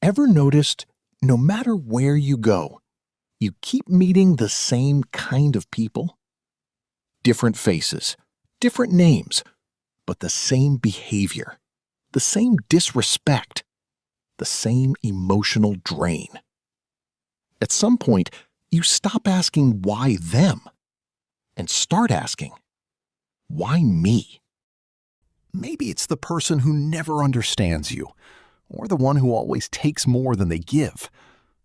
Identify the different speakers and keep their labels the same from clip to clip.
Speaker 1: Ever noticed, no matter where you go, you keep meeting the same kind of people? Different faces, different names, but the same behavior, the same disrespect, the same emotional drain. At some point, you stop asking why them and start asking, why me?
Speaker 2: Maybe it's the person who never understands you, or the one who always takes more than they give,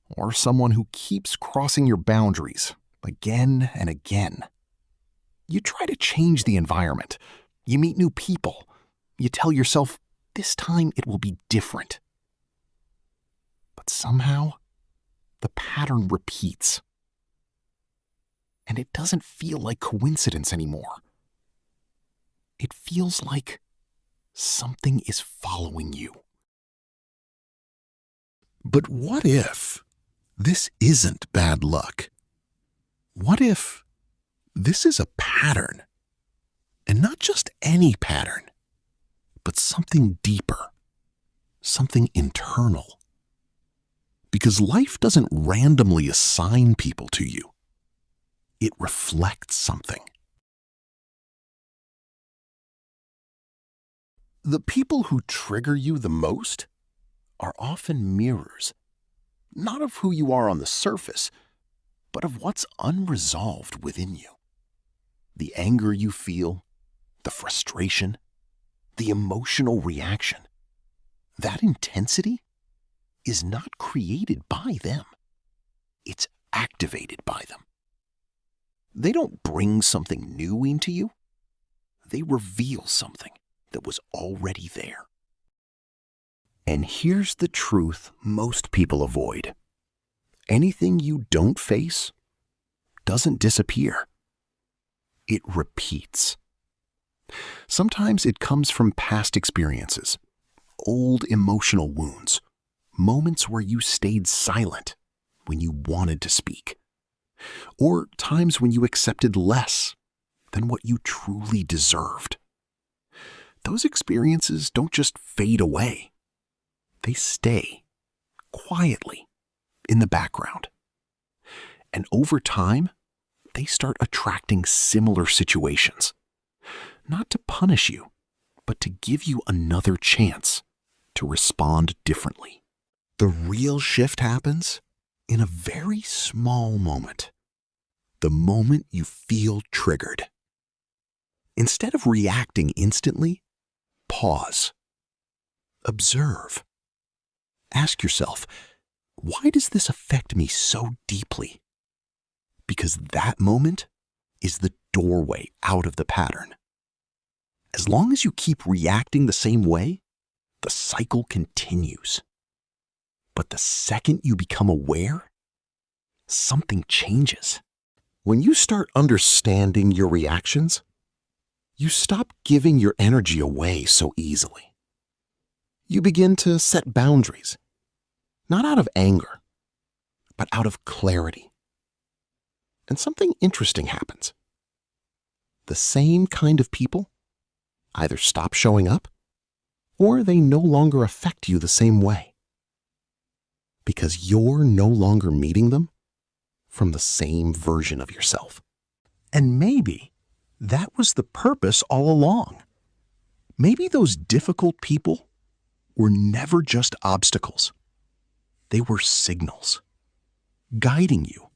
Speaker 2: or someone who keeps crossing your boundaries again and again. You try to change the environment. You meet new people. You tell yourself, this time it will be different. But somehow, the pattern repeats. And it doesn't feel like coincidence anymore. It feels like something is following you.
Speaker 3: But what if this isn't bad luck? What if this is a pattern? And not just any pattern, but something deeper, something internal. Because life doesn't randomly assign people to you. It reflects something. The people who trigger you the most are often mirrors, not of who you are on the surface, but of what's unresolved within you. The anger you feel, the frustration, the emotional reaction. That intensity is not created by them. It's activated by them. They don't bring something new into you. They reveal something that was already there. And here's the truth most people avoid. Anything you don't face doesn't disappear. It repeats. Sometimes it comes from past experiences, old emotional wounds, moments where you stayed silent when you wanted to speak, or times when you accepted less than what you truly deserved. Those experiences don't just fade away. They stay quietly in the background. And over time, they start attracting similar situations, not to punish you, but to give you another chance to respond differently. The real shift happens in a very small moment. The moment you feel triggered. Instead of reacting instantly, pause. Observe. Ask yourself, why does this affect me so deeply? Because that moment is the doorway out of the pattern. As long as you keep reacting the same way, the cycle continues. But the second you become aware, something changes. When you start understanding your reactions, you stop giving your energy away so easily. You begin to set boundaries, not out of anger, but out of clarity. And something interesting happens. The same kind of people either stop showing up, or they no longer affect you the same way. Because you're no longer meeting them from the same version of yourself. And maybe that was the purpose all along. Maybe those difficult people were never just obstacles. They were signals, guiding you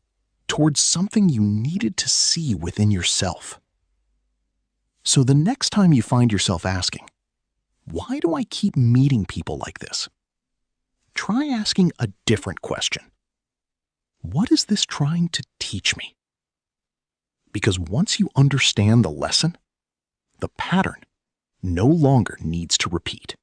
Speaker 3: towards something you needed to see within yourself. So the next time you find yourself asking, why do I keep meeting people like this? Try asking a different question. What is this trying to teach me? Because once you understand the lesson, the pattern no longer needs to repeat.